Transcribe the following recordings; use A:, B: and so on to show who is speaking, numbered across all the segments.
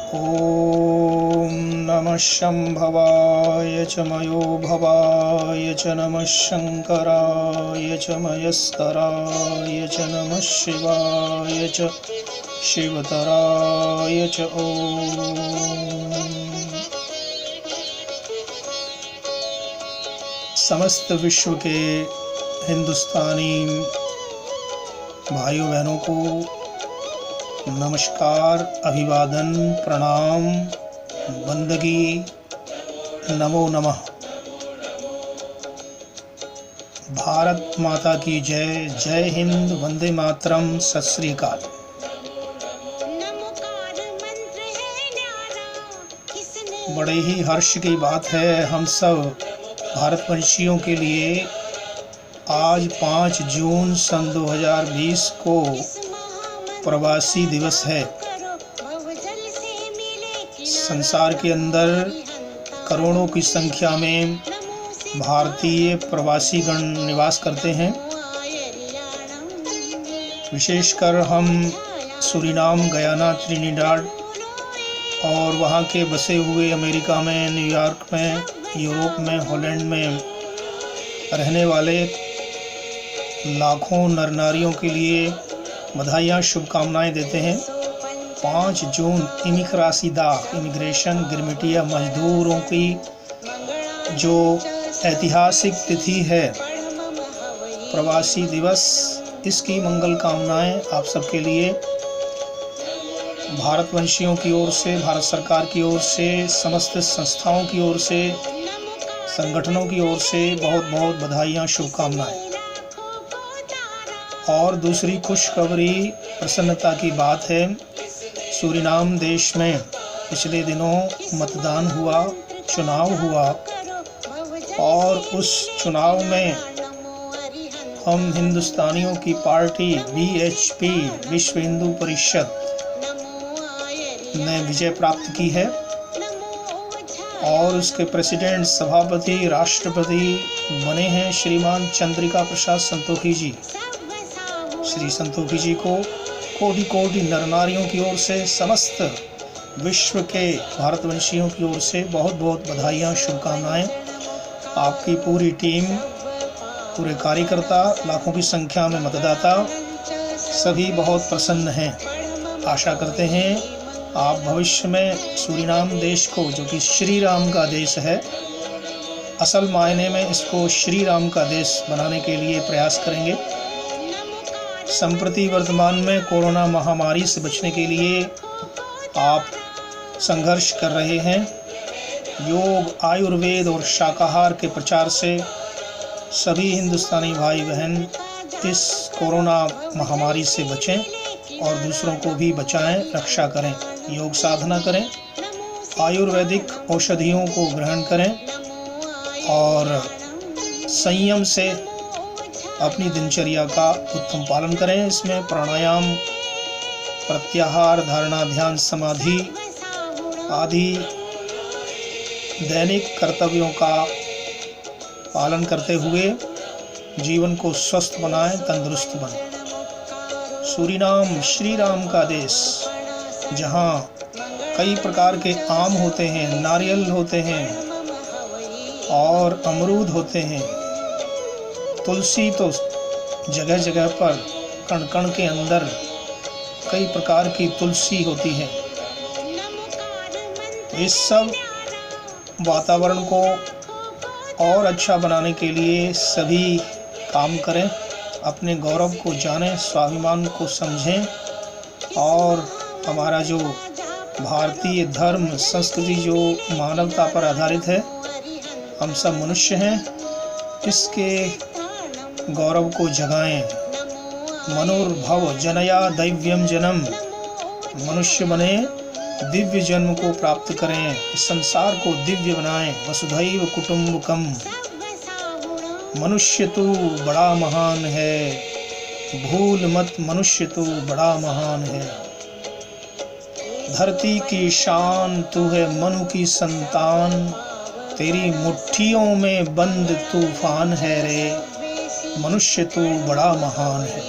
A: ॐ नमः शम्भवाय च मयो भवाय च नमः शङ्कराय च मयस्कराय च नमः शिवाय च शिवतराय च ॐ। समस्त विश्व के हिंदुस्तानी भाइयों बहनों को नमस्कार, अभिवादन, प्रणाम, बंदगी, नमो नमः। भारत माता की जय। जय हिंद, वंदे मातरम, सत श्री अकाल। बड़े ही हर्ष की बात है हम सब भारतवंशियों के लिए आज 5 जून सन 2020 को प्रवासी दिवस है। संसार के अंदर करोड़ों की संख्या में भारतीय प्रवासी गण निवास करते हैं। विशेषकर हम सूरीनाम, गयाना, त्रिनिडाद और वहाँ के बसे हुए अमेरिका में, न्यूयॉर्क में, यूरोप में, हॉलैंड में रहने वाले लाखों नर नारियों के लिए बधाइयाँ, शुभकामनाएं देते हैं। 5 जून इमिग्रेशन गिरमिटिया मजदूरों की जो ऐतिहासिक तिथि है, प्रवासी दिवस, इसकी मंगल कामनाएं आप सबके लिए भारतवंशियों की ओर से, भारत सरकार की ओर से, समस्त संस्थाओं की ओर से, संगठनों की ओर से बहुत बहुत बधाइयाँ, शुभकामनाएं। और दूसरी खुशखबरी, प्रसन्नता की बात है, सूरीनाम देश में पिछले दिनों मतदान हुआ, चुनाव हुआ और उस चुनाव में हम हिंदुस्तानियों की पार्टी VHP, विश्व हिंदू परिषद ने विजय प्राप्त की है और उसके प्रेसिडेंट, सभापति, राष्ट्रपति बने हैं श्रीमान चंद्रिका प्रसाद संतोखी जी। श्री संतोखी जी को कोटि कोटि नर नारियों की ओर से, समस्त विश्व के भारतवंशियों की ओर से बहुत बहुत बधाइयाँ, शुभकामनाएं। आपकी पूरी टीम, पूरे कार्यकर्ता, लाखों की संख्या में मतदाता सभी बहुत प्रसन्न हैं। आशा करते हैं आप भविष्य में सूरीनाम देश को, जो कि श्री राम का देश है, असल मायने में इसको श्री राम का देश बनाने के लिए प्रयास करेंगे। संप्रति वर्तमान में कोरोना महामारी से बचने के लिए आप संघर्ष कर रहे हैं। योग, आयुर्वेद और शाकाहार के प्रचार से सभी हिंदुस्तानी भाई बहन इस कोरोना महामारी से बचें और दूसरों को भी बचाएं, रक्षा करें। योग साधना करें, आयुर्वेदिक औषधियों को ग्रहण करें और संयम से अपनी दिनचर्या का उत्तम पालन करें। इसमें प्राणायाम, प्रत्याहार, धारणा, ध्यान, समाधि आदि दैनिक कर्तव्यों का पालन करते हुए जीवन को स्वस्थ बनाएं, तंदुरुस्त बनें। सूरीनाम श्री राम का देश, जहाँ कई प्रकार के आम होते हैं, नारियल होते हैं और अमरूद होते हैं। तुलसी तो जगह जगह पर, कण कण के अंदर कई प्रकार की तुलसी होती है। इस सब वातावरण को और अच्छा बनाने के लिए सभी काम करें, अपने गौरव को जानें, स्वाभिमान को समझें और हमारा जो भारतीय धर्म, संस्कृति जो मानवता पर आधारित है, हम सब मनुष्य हैं, इसके गौरव को जगाएं। मनुर्भव जनया दैव्यम जन्म, मनुष्य बने, दिव्य जन्म को प्राप्त करें, इस संसार को दिव्य बनाएं। वसुधैव कुटुंबकम, मनुष्य तू बड़ा महान है, भूल मत मनुष्य तू बड़ा महान है। धरती की शान तू है, मनु की संतान, तेरी मुट्ठियों में बंद तूफान है रे, मनुष्य तू बड़ा महान है।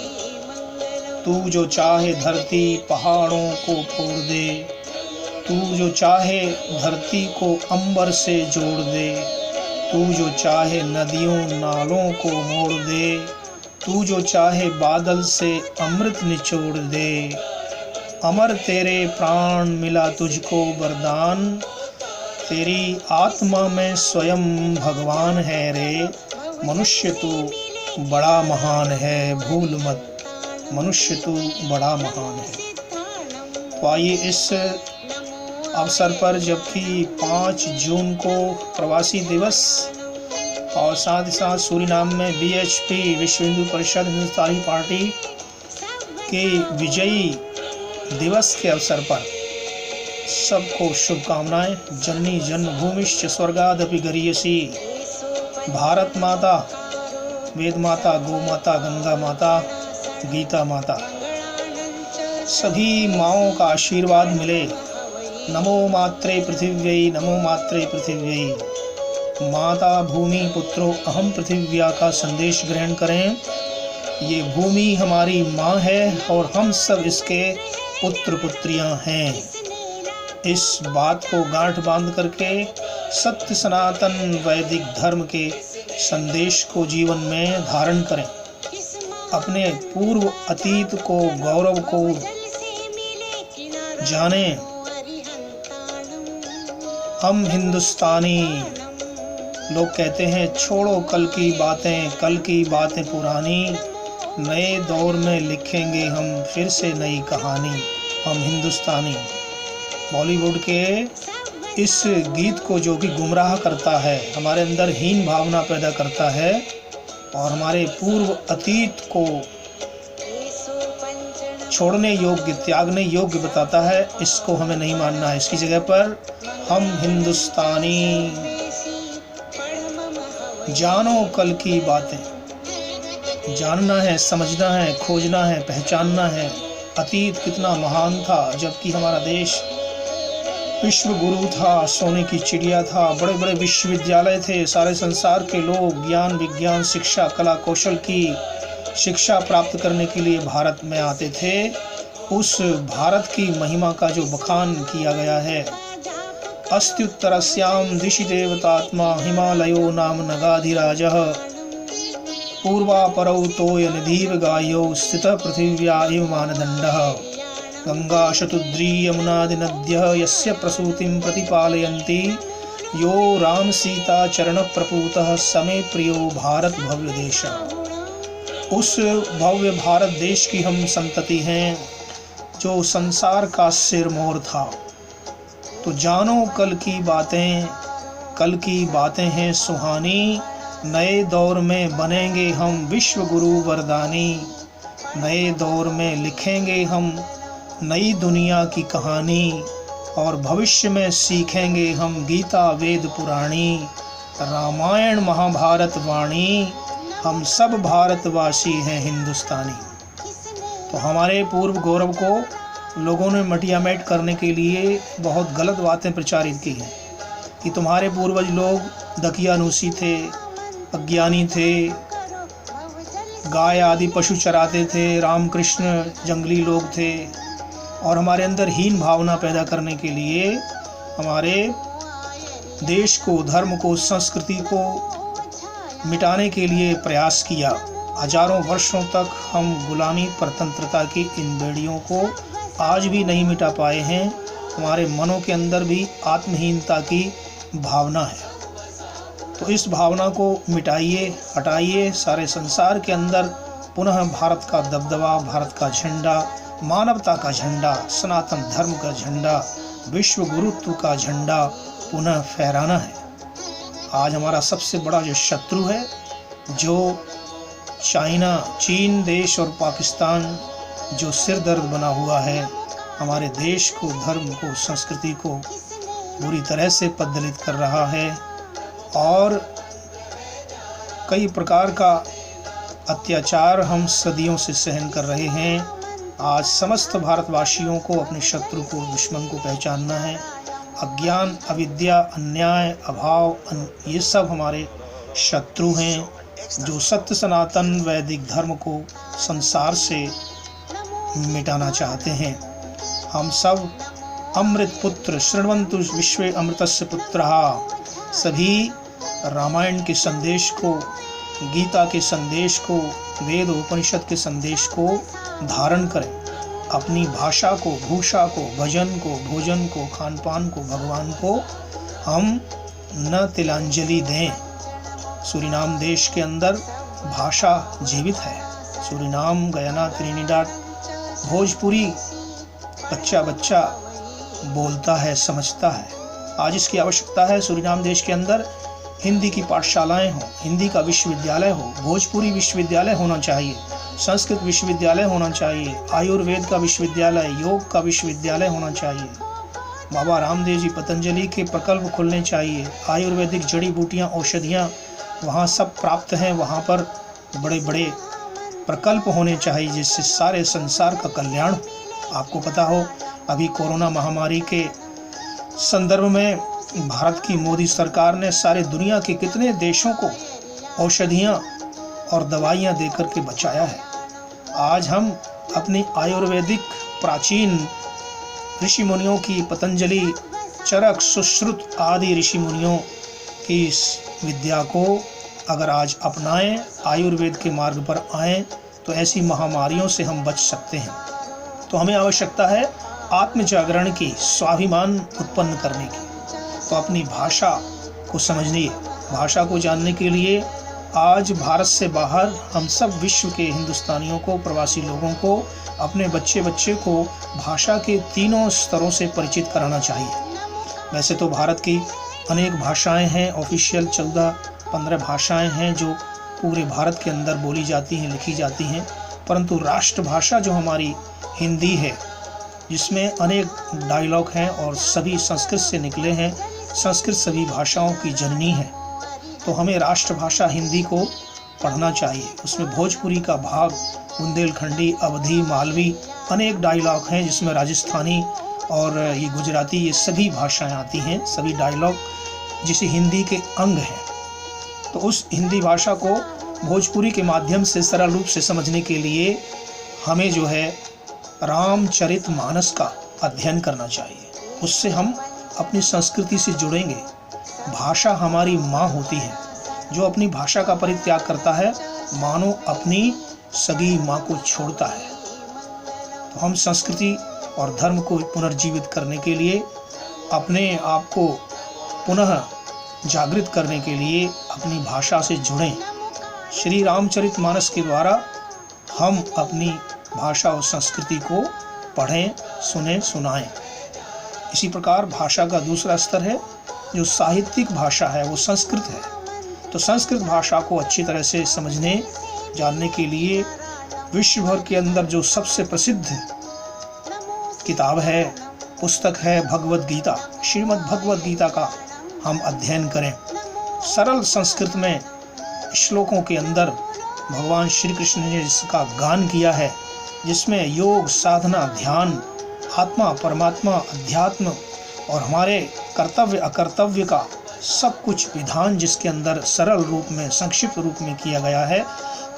A: तू जो चाहे धरती पहाड़ों को फोड़ दे, तू जो चाहे धरती को अंबर से जोड़ दे, तू जो चाहे नदियों नालों को मोड़ दे, तू जो चाहे बादल से अमृत निचोड़ दे। अमर तेरे प्राण मिला तुझको वरदान, तेरी आत्मा में स्वयं भगवान है रे। मनुष्य तू बड़ा महान है, भूल मत, मनुष्य तू बड़ा महान है। तो आइए इस अवसर पर, जबकि 5 जून को प्रवासी दिवस और साथ ही साथ सूरीनाम में BHP विश्व हिंदू परिषद हिंदुस्तानी पार्टी के विजयी दिवस के अवसर पर सबको शुभकामनाएं। जननी जन्मभूमिश्च स्वर्गादपि गरीयसी। भारत माता, वेद माता, गौ माता, गंगा माता, गीता माता, सभी माओं का आशीर्वाद मिले। नमो मात्रे पृथिव्यै, नमो मात्रे पृथिव्यै। माता भूमि पुत्रो अहम पृथिव्या का संदेश ग्रहण करें। ये भूमि हमारी माँ है और हम सब इसके पुत्र पुत्रियां हैं। इस बात को गांठ बांध करके सत्य सनातन वैदिक धर्म के संदेश को जीवन में धारण करें। अपने पूर्व अतीत को, गौरव को जानें। हम हिंदुस्तानी लोग कहते हैं छोड़ो कल की बातें पुरानी, नए दौर में लिखेंगे हम फिर से नई कहानी। हम हिंदुस्तानी बॉलीवुड के इस गीत को जो कि गुमराह करता है, हमारे अंदर हीन भावना पैदा करता है और हमारे पूर्व अतीत को छोड़ने योग्य, त्यागने योग्य बताता है, इसको हमें नहीं मानना है। इसकी जगह पर हम हिंदुस्तानी, जानो कल की बातें, जानना है, समझना है, खोजना है, पहचानना है अतीत कितना महान था, जबकि हमारा देश विश्व गुरु था, सोने की चिड़िया था, बड़े बड़े विश्वविद्यालय थे, सारे संसार के लोग ज्ञान विज्ञान शिक्षा कला कौशल की शिक्षा प्राप्त करने के लिए भारत में आते थे। उस भारत की महिमा का जो बखान किया गया है, अस्त्युत्तरस्याम दिशि देवतात्मा हिमालयो नाम नगाधिराजः पूर्वापरौ तोय निधिव गायो स्थितः पृथिव्या इव मानदण्डः गंगा शतुद्री यमुनादि नद्यः यस्य प्रसूतिं प्रतिपालयन्ति यो राम सीता चरण प्रपूतः समे प्रियो भारत भव्य देश। उस भव्य भारत देश की हम संतति हैं जो संसार का सिरमौर था। तो जानो कल की बातें हैं सुहानी, नए दौर में बनेंगे हम विश्व गुरु वरदानी, नए दौर में लिखेंगे हम नई दुनिया की कहानी और भविष्य में सीखेंगे हम गीता वेद पुराणी, रामायण महाभारत वाणी। हम सब भारतवासी हैं हिंदुस्तानी। तो हमारे पूर्व गौरव को लोगों ने मटियामेट करने के लिए बहुत गलत बातें प्रचारित की हैं कि तुम्हारे पूर्वज लोग दकियानूसी थे, अज्ञानी थे, गाय आदि पशु चराते थे, रामकृष्ण जंगली लोग थे, और हमारे अंदर हीन भावना पैदा करने के लिए हमारे देश को, धर्म को, संस्कृति को मिटाने के लिए प्रयास किया। हजारों वर्षों तक हम गुलामी परतंत्रता की इन बेड़ियों को आज भी नहीं मिटा पाए हैं। हमारे मनों के अंदर भी आत्महीनता की भावना है। तो इस भावना को मिटाइए, हटाइए। सारे संसार के अंदर पुनः भारत का दबदबा, भारत का झंडा, मानवता का झंडा, सनातन धर्म का झंडा, विश्व गुरुत्व का झंडा पुनः फहराना है। आज हमारा सबसे बड़ा जो शत्रु है, जो चाइना, चीन देश और पाकिस्तान, जो सिर दर्द बना हुआ है, हमारे देश को, धर्म को, संस्कृति को बुरी तरह से पद्दलित कर रहा है और कई प्रकार का अत्याचार हम सदियों से सहन कर रहे हैं। आज समस्त भारतवासियों को अपने शत्रु को, दुश्मन को पहचानना है। अज्ञान, अविद्या, अन्याय, अभाव, ये सब हमारे शत्रु हैं जो सत्य सनातन वैदिक धर्म को संसार से मिटाना चाहते हैं। हम सब अमृत पुत्र शृण्वन्तु विश्वे अमृतस्य पुत्रः। सभी रामायण के संदेश को, गीता के संदेश को, वेद उपनिषद के संदेश को धारण करें। अपनी भाषा को, भूषा को, भजन को, भोजन को, खान पान को, भगवान को हम न तिलांजलि दें। सूरीनाम देश के अंदर भाषा जीवित है। सूरीनाम, गयाना, त्रिनिडाद, भोजपुरी बच्चा बच्चा बोलता है, समझता है। आज इसकी आवश्यकता है। सूरीनाम देश के अंदर हिंदी की पाठशालाएं हों, हिंदी का विश्वविद्यालय हो, भोजपुरी विश्वविद्यालय होना चाहिए, संस्कृत विश्वविद्यालय होना चाहिए, आयुर्वेद का विश्वविद्यालय, योग का विश्वविद्यालय होना चाहिए। बाबा रामदेव जी, पतंजलि के प्रकल्प खुलने चाहिए। आयुर्वेदिक जड़ी बूटियाँ, औषधियाँ वहाँ सब प्राप्त हैं। वहाँ पर बड़े बड़े प्रकल्प होने चाहिए जिससे सारे संसार का कल्याण हो। आपको पता हो, अभी कोरोना महामारी के संदर्भ में भारत की मोदी सरकार ने सारे दुनिया के कितने देशों को औषधियाँ और दवाइयाँ देकर के बचाया है। आज हम अपनी आयुर्वेदिक प्राचीन ऋषि मुनियों की, पतंजलि, चरक, सुश्रुत आदि ऋषि मुनियों की इस विद्या को अगर आज अपनाएं, आयुर्वेद के मार्ग पर आएं, तो ऐसी महामारियों से हम बच सकते हैं। तो हमें आवश्यकता है आत्म जागरण की, स्वाभिमान उत्पन्न करने की। तो अपनी भाषा को समझिए। भाषा को जानने के लिए आज भारत से बाहर हम सब विश्व के हिंदुस्तानियों को, प्रवासी लोगों को, अपने बच्चे को भाषा के तीनों स्तरों से परिचित कराना चाहिए। वैसे तो भारत की अनेक भाषाएं हैं, ऑफिशियल 14-15 भाषाएं हैं जो पूरे भारत के अंदर बोली जाती हैं, लिखी जाती हैं। परंतु राष्ट्रभाषा जो हमारी हिंदी है, जिसमें अनेक डायलॉग हैं और सभी संस्कृत से निकले हैं। संस्कृत सभी भाषाओं की जननी है। तो हमें राष्ट्रभाषा हिंदी को पढ़ना चाहिए। उसमें भोजपुरी का भाग, बुंदेलखंडी, अवधी, मालवी अनेक डायलॉग हैं, जिसमें राजस्थानी और ये गुजराती, ये सभी भाषाएं आती हैं। सभी डायलॉग जिसे हिंदी के अंग हैं। तो उस हिंदी भाषा को भोजपुरी के माध्यम से सरल रूप से समझने के लिए हमें जो है रामचरितमानस का अध्ययन करना चाहिए। उससे हम अपनी संस्कृति से जुड़ेंगे। भाषा हमारी माँ होती है। जो अपनी भाषा का परित्याग करता है, मानो अपनी सगी माँ को छोड़ता है। तो हम संस्कृति और धर्म को पुनर्जीवित करने के लिए, अपने आप को पुनः जागृत करने के लिए अपनी भाषा से जुड़ें। श्री रामचरितमानस के द्वारा हम अपनी भाषा और संस्कृति को पढ़ें, सुने, सुनाएं। इसी प्रकार भाषा का दूसरा स्तर है जो साहित्यिक भाषा है, वो संस्कृत है। तो संस्कृत भाषा को अच्छी तरह से समझने, जानने के लिए विश्व भर के अंदर जो सबसे प्रसिद्ध किताब है, पुस्तक है भगवद गीता, श्रीमद् भगवद गीता का हम अध्ययन करें। सरल संस्कृत में श्लोकों के अंदर भगवान श्री कृष्ण ने जिसका गान किया है, जिसमें योग, साधना, ध्यान, आत्मा, परमात्मा, अध्यात्म और हमारे कर्तव्य अकर्तव्य का सब कुछ विधान जिसके अंदर सरल रूप में, संक्षिप्त रूप में किया गया है,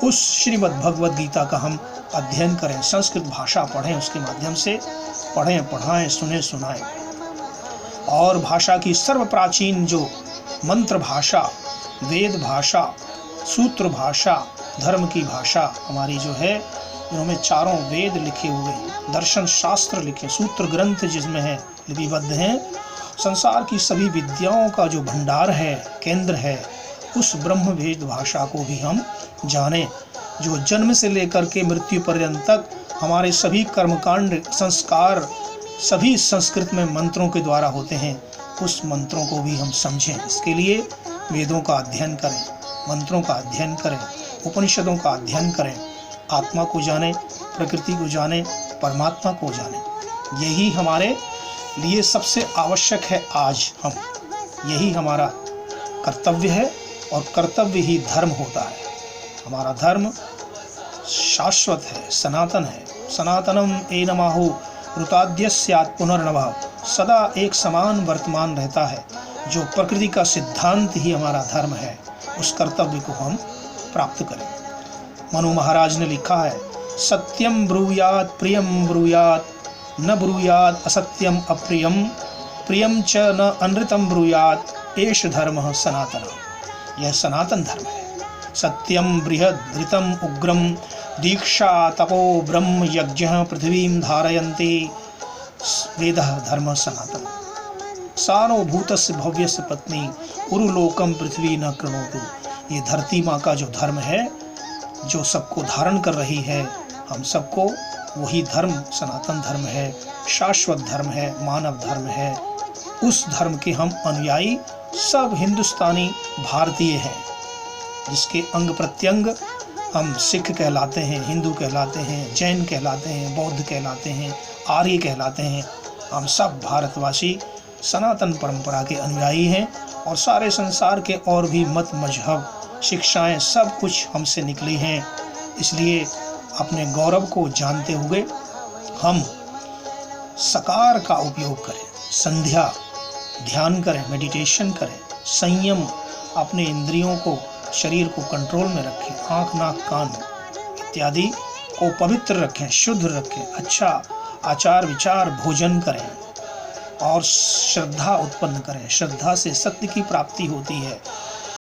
A: उस श्रीमद् भगवद गीता का हम अध्ययन करें। संस्कृत भाषा पढ़ें, उसके माध्यम से पढ़ें, पढ़ाएं, सुने, सुनाएं। और भाषा की सर्व प्राचीन जो मंत्र भाषा, वेद भाषा, सूत्र भाषा, धर्म की भाषा हमारी जो है, जिनमें चारों वेद लिखे हुए, दर्शन शास्त्र लिखे, सूत्र ग्रंथ जिसमें है, लिपिबद्ध हैं, संसार की सभी विद्याओं का जो भंडार है, केंद्र है, उस ब्रह्म वेद भाषा को भी हम जानें। जो जन्म से लेकर के मृत्यु पर्यंत तक हमारे सभी कर्मकांड, संस्कार सभी संस्कृत में मंत्रों के द्वारा होते हैं, उस मंत्रों को भी हम समझें। इसके लिए वेदों का अध्ययन करें, मंत्रों का अध्ययन करें, उपनिषदों का अध्ययन करें, आत्मा को जानें, प्रकृति को जानें, परमात्मा को जानें। यही हमारे लिए सबसे आवश्यक है। आज हम यही हमारा कर्तव्य है और कर्तव्य ही धर्म होता है। हमारा धर्म शाश्वत है, सनातन है। सनातनम एनमाहु ऋताद्यस्यात् पुनर्नवः, सदा एक समान वर्तमान रहता है। जो प्रकृति का सिद्धांत ही हमारा धर्म है, उस कर्तव्य को हम प्राप्त करें। मनु महाराज ने लिखा है, सत्यम ब्रूयात प्रियम ब्रूयात न ब्रूयाद असत्यम अप्रियम, प्रियम च न अनृतम ब्रूयात, एष धर्मः सनातनः। यह सनातन धर्म है। सत्यम बृहद धृतम उग्रम, दीक्षा तपो ब्रह्म यज्ञः पृथ्वीं धारयन्ति, वेदः धर्मः सनातनः। सारो भूतस्य भव्यस्य पत्नी, उरुलोकम पृथ्वी न कृणोतु। ये धरती माँ का जो धर्म है, जो सबको धारण कर रही है, हम सबको, वही धर्म सनातन धर्म है, शाश्वत धर्म है, मानव धर्म है। उस धर्म के हम अनुयायी सब हिंदुस्तानी भारतीय हैं, जिसके अंग प्रत्यंग हम सिख कहलाते हैं, हिंदू कहलाते हैं, जैन कहलाते हैं, बौद्ध कहलाते हैं, आर्य कहलाते हैं। हम सब भारतवासी सनातन परंपरा के अनुयायी हैं और सारे संसार के और भी मत मजहब शिक्षाएं सब कुछ हमसे निकली हैं। इसलिए अपने गौरव को जानते हुए हम सकार का उपयोग करें, संध्या ध्यान करें, मेडिटेशन करें, संयम, अपने इंद्रियों को, शरीर को कंट्रोल में रखें, आँख नाक कान इत्यादि को पवित्र रखें, शुद्ध रखें, अच्छा आचार विचार भोजन करें और श्रद्धा उत्पन्न करें। श्रद्धा से सत्य की प्राप्ति होती है।